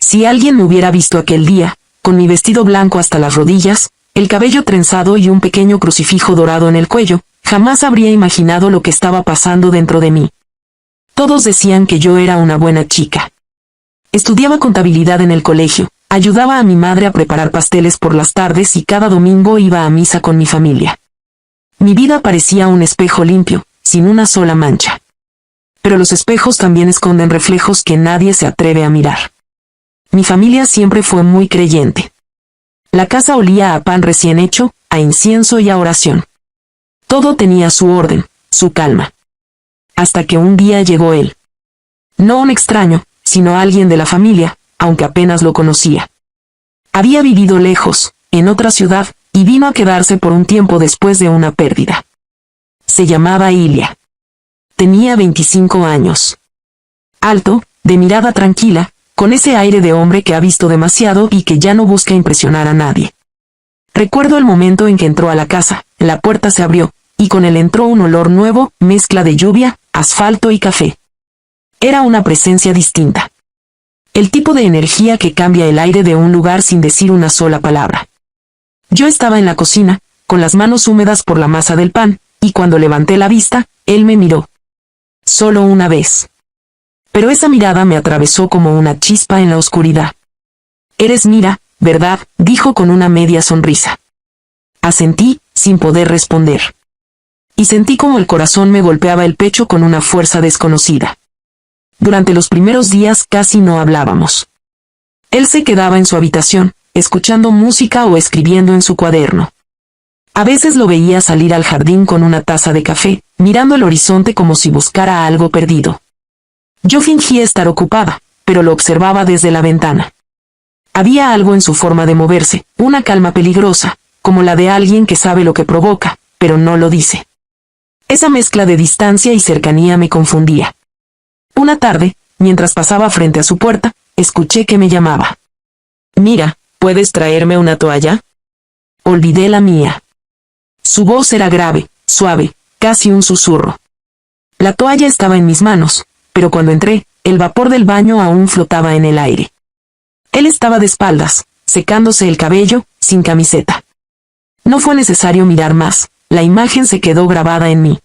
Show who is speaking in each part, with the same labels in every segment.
Speaker 1: Si alguien me hubiera visto aquel día, con mi vestido blanco hasta las rodillas, el cabello trenzado y un pequeño crucifijo dorado en el cuello, jamás habría imaginado lo que estaba pasando dentro de mí. Todos decían que yo era una buena chica. Estudiaba contabilidad en el colegio, ayudaba a mi madre a preparar pasteles por las tardes y cada domingo iba a misa con mi familia. Mi vida parecía un espejo limpio, sin una sola mancha. Pero los espejos también esconden reflejos que nadie se atreve a mirar. Mi familia siempre fue muy creyente. La casa olía a pan recién hecho, a incienso y a oración. Todo tenía su orden, su calma. Hasta que un día llegó él. No un extraño, sino alguien de la familia, aunque apenas lo conocía. Había vivido lejos, en otra ciudad, y vino a quedarse por un tiempo después de una pérdida. Se llamaba Ilia. Tenía 25 años. Alto, de mirada tranquila, con ese aire de hombre que ha visto demasiado y que ya no busca impresionar a nadie. Recuerdo el momento en que entró a la casa, la puerta se abrió, y con él entró un olor nuevo, mezcla de lluvia, asfalto y café. Era una presencia distinta. El tipo de energía que cambia el aire de un lugar sin decir una sola palabra. Yo estaba en la cocina, con las manos húmedas por la masa del pan, y cuando levanté la vista, él me miró. Solo una vez. Pero esa mirada me atravesó como una chispa en la oscuridad. «Eres Mira, ¿verdad?», dijo con una media sonrisa. Asentí, sin poder responder. Y sentí como el corazón me golpeaba el pecho con una fuerza desconocida. Durante los primeros días casi no hablábamos. Él se quedaba en su habitación, escuchando música o escribiendo en su cuaderno. A veces lo veía salir al jardín con una taza de café, mirando el horizonte como si buscara algo perdido. Yo fingía estar ocupada, pero lo observaba desde la ventana. Había algo en su forma de moverse, una calma peligrosa, como la de alguien que sabe lo que provoca, pero no lo dice. Esa mezcla de distancia y cercanía me confundía. Una tarde, mientras pasaba frente a su puerta, escuché que me llamaba. «Mira, ¿puedes traerme una toalla?». Olvidé la mía. Su voz era grave, suave, casi un susurro. La toalla estaba en mis manos, pero cuando entré, el vapor del baño aún flotaba en el aire. Él estaba de espaldas, secándose el cabello, sin camiseta. No fue necesario mirar más, la imagen se quedó grabada en mí.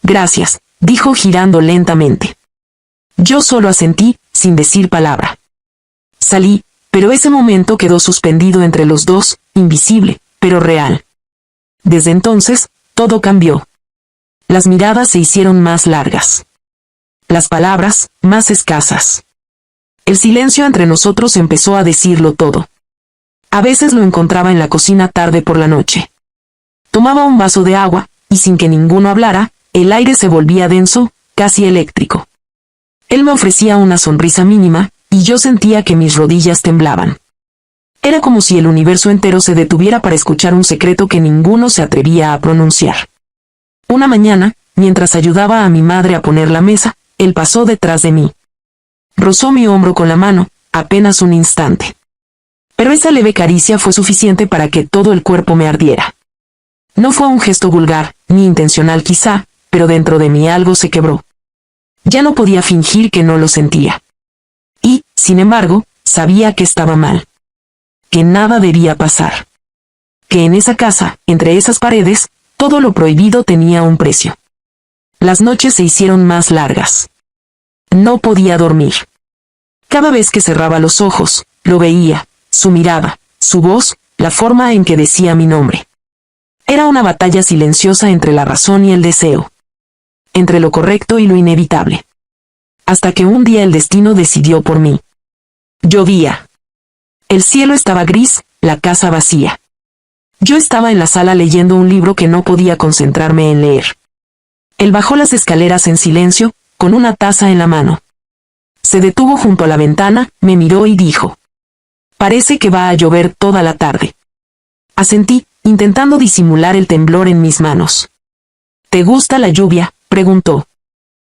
Speaker 1: «Gracias», dijo girando lentamente. Yo solo asentí, sin decir palabra. Salí, pero ese momento quedó suspendido entre los dos, invisible, pero real. Desde entonces, todo cambió. Las miradas se hicieron más largas. Las palabras, más escasas. El silencio entre nosotros empezó a decirlo todo. A veces lo encontraba en la cocina tarde por la noche. Tomaba un vaso de agua, y sin que ninguno hablara, el aire se volvía denso, casi eléctrico. Él me ofrecía una sonrisa mínima, y yo sentía que mis rodillas temblaban. Era como si el universo entero se detuviera para escuchar un secreto que ninguno se atrevía a pronunciar. Una mañana, mientras ayudaba a mi madre a poner la mesa, él pasó detrás de mí. Rozó mi hombro con la mano, apenas un instante. Pero esa leve caricia fue suficiente para que todo el cuerpo me ardiera. No fue un gesto vulgar, ni intencional quizá, pero dentro de mí algo se quebró. Ya no podía fingir que no lo sentía. Y, sin embargo, sabía que estaba mal. Que nada debía pasar. Que en esa casa, entre esas paredes, todo lo prohibido tenía un precio. Las noches se hicieron más largas. No podía dormir. Cada vez que cerraba los ojos, lo veía, su mirada, su voz, la forma en que decía mi nombre. Era una batalla silenciosa entre la razón y el deseo. Entre lo correcto y lo inevitable. Hasta que un día el destino decidió por mí. Llovía. El cielo estaba gris, la casa vacía. Yo estaba en la sala leyendo un libro que no podía concentrarme en leer. Él bajó las escaleras en silencio, con una taza en la mano. Se detuvo junto a la ventana, me miró y dijo: «Parece que va a llover toda la tarde». Asentí, intentando disimular el temblor en mis manos. «¿Te gusta la lluvia?», preguntó.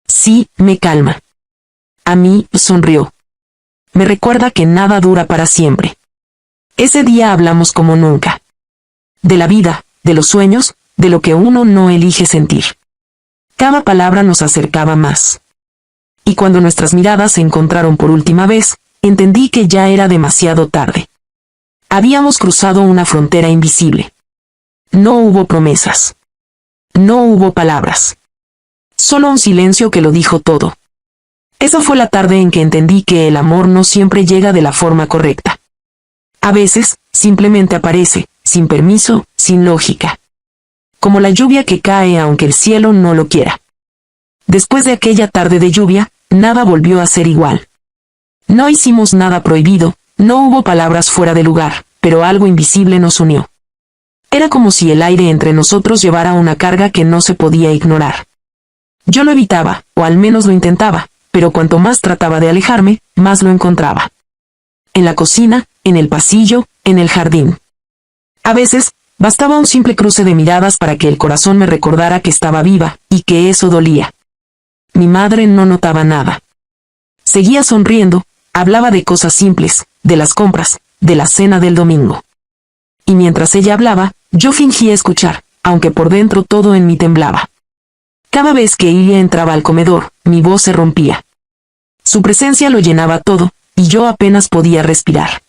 Speaker 1: «Sí, me calma». A mí, sonrió. Me recuerda que nada dura para siempre. Ese día hablamos como nunca. De la vida, de los sueños, de lo que uno no elige sentir. Cada palabra nos acercaba más. Y cuando nuestras miradas se encontraron por última vez, entendí que ya era demasiado tarde. Habíamos cruzado una frontera invisible. No hubo promesas. No hubo palabras. Solo un silencio que lo dijo todo. Esa fue la tarde en que entendí que el amor no siempre llega de la forma correcta. A veces, simplemente aparece, sin permiso, sin lógica. Como la lluvia que cae aunque el cielo no lo quiera. Después de aquella tarde de lluvia, nada volvió a ser igual. No hicimos nada prohibido, no hubo palabras fuera de lugar, pero algo invisible nos unió. Era como si el aire entre nosotros llevara una carga que no se podía ignorar. Yo lo evitaba, o al menos lo intentaba, pero cuanto más trataba de alejarme, más lo encontraba. En la cocina, en el pasillo, en el jardín. A veces, bastaba un simple cruce de miradas para que el corazón me recordara que estaba viva, y que eso dolía. Mi madre no notaba nada. Seguía sonriendo, hablaba de cosas simples, de las compras, de la cena del domingo. Y mientras ella hablaba, yo fingía escuchar, aunque por dentro todo en mí temblaba. Cada vez que ella entraba al comedor, mi voz se rompía. Su presencia lo llenaba todo, y yo apenas podía respirar.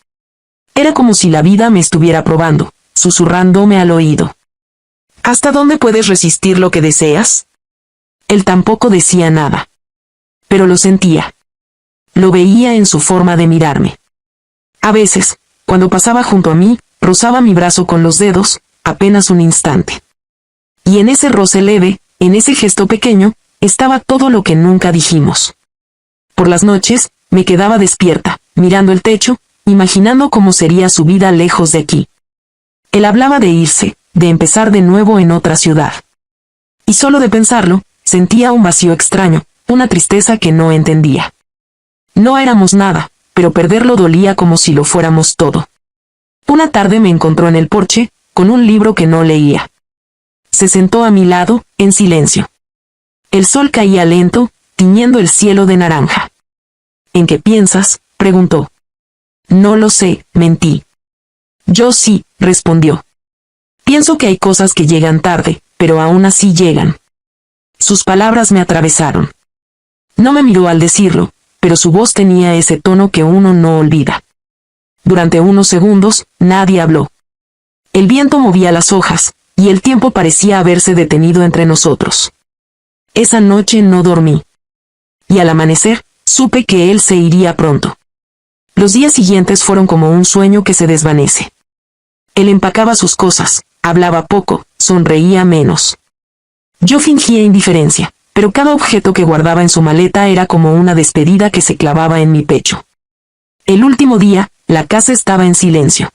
Speaker 1: Era como si la vida me estuviera probando, susurrándome al oído. ¿Hasta dónde puedes resistir lo que deseas? Él tampoco decía nada. Pero lo sentía. Lo veía en su forma de mirarme. A veces, cuando pasaba junto a mí, rozaba mi brazo con los dedos, apenas un instante. Y en ese roce leve, en ese gesto pequeño, estaba todo lo que nunca dijimos. Por las noches, me quedaba despierta, mirando el techo, imaginando cómo sería su vida lejos de aquí. Él hablaba de irse, de empezar de nuevo en otra ciudad. Y solo de pensarlo, sentía un vacío extraño, una tristeza que no entendía. No éramos nada, pero perderlo dolía como si lo fuéramos todo. Una tarde me encontró en el porche, con un libro que no leía. Se sentó a mi lado, en silencio. El sol caía lento, tiñendo el cielo de naranja. ¿En qué piensas?, preguntó. No lo sé, mentí. Yo sí, respondió. Pienso que hay cosas que llegan tarde, pero aún así llegan. Sus palabras me atravesaron. No me miró al decirlo, pero su voz tenía ese tono que uno no olvida. Durante unos segundos, nadie habló. El viento movía las hojas, y el tiempo parecía haberse detenido entre nosotros. Esa noche no dormí. Y al amanecer, supe que él se iría pronto. Los días siguientes fueron como un sueño que se desvanece. Él empacaba sus cosas, hablaba poco, sonreía menos. Yo fingía indiferencia, pero cada objeto que guardaba en su maleta era como una despedida que se clavaba en mi pecho. El último día, la casa estaba en silencio.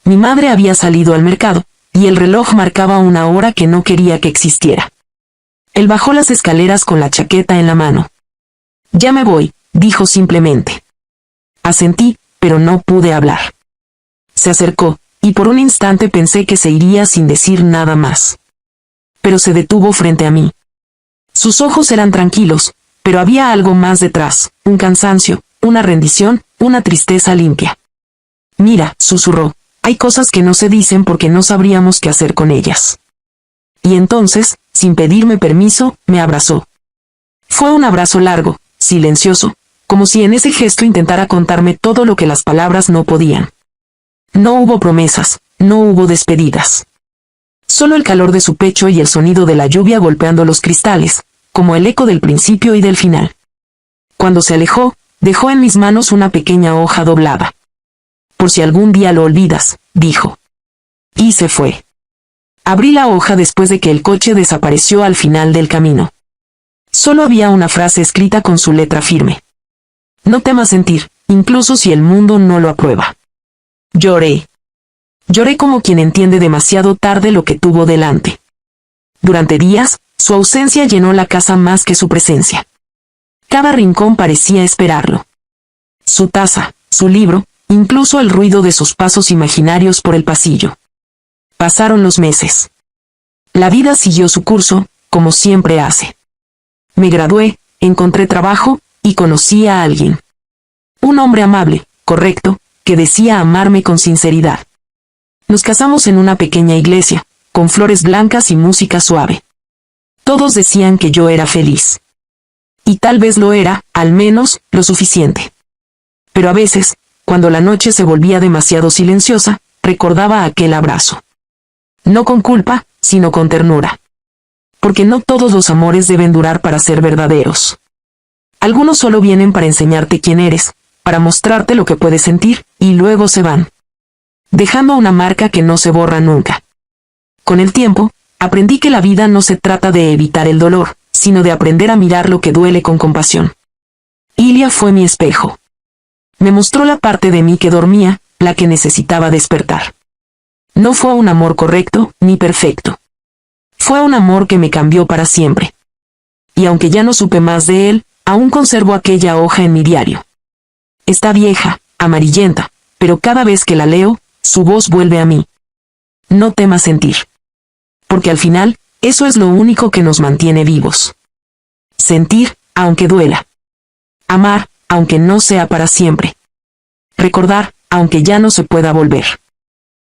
Speaker 1: Mi madre había salido al mercado, y el reloj marcaba una hora que no quería que existiera. Él bajó las escaleras con la chaqueta en la mano. Ya me voy, dijo simplemente. Asentí, pero no pude hablar. Se acercó, y por un instante pensé que se iría sin decir nada más. Pero se detuvo frente a mí. Sus ojos eran tranquilos, pero había algo más detrás, un cansancio, una rendición, una tristeza limpia. Mira, susurró, hay cosas que no se dicen porque no sabríamos qué hacer con ellas. Y entonces, sin pedirme permiso, me abrazó. Fue un abrazo largo, silencioso, como si en ese gesto intentara contarme todo lo que las palabras no podían. No hubo promesas, no hubo despedidas. Solo el calor de su pecho y el sonido de la lluvia golpeando los cristales, como el eco del principio y del final. Cuando se alejó, dejó en mis manos una pequeña hoja doblada. Por si algún día lo olvidas, dijo. Y se fue. Abrí la hoja después de que el coche desapareció al final del camino. Solo había una frase escrita con su letra firme. No temas sentir, incluso si el mundo no lo aprueba. Lloré. Lloré como quien entiende demasiado tarde lo que tuvo delante. Durante días, su ausencia llenó la casa más que su presencia. Cada rincón parecía esperarlo. Su taza, su libro, incluso el ruido de sus pasos imaginarios por el pasillo. Pasaron los meses. La vida siguió su curso, como siempre hace. Me gradué, encontré trabajo, y conocí a alguien. Un hombre amable, correcto, que decía amarme con sinceridad. Nos casamos en una pequeña iglesia, con flores blancas y música suave. Todos decían que yo era feliz. Y tal vez lo era, al menos, lo suficiente. Pero a veces, cuando la noche se volvía demasiado silenciosa, recordaba aquel abrazo. No con culpa, sino con ternura. Porque no todos los amores deben durar para ser verdaderos. Algunos solo vienen para enseñarte quién eres, para mostrarte lo que puedes sentir, y luego se van, dejando una marca que no se borra nunca. Con el tiempo, aprendí que la vida no se trata de evitar el dolor, sino de aprender a mirar lo que duele con compasión. Ilia fue mi espejo. Me mostró la parte de mí que dormía, la que necesitaba despertar. No fue un amor correcto, ni perfecto. Fue un amor que me cambió para siempre. Y aunque ya no supe más de él, aún conservo aquella hoja en mi diario. Está vieja, amarillenta, pero cada vez que la leo, su voz vuelve a mí. No temas sentir. Porque al final, eso es lo único que nos mantiene vivos. Sentir, aunque duela. Amar, aunque no sea para siempre. Recordar, aunque ya no se pueda volver.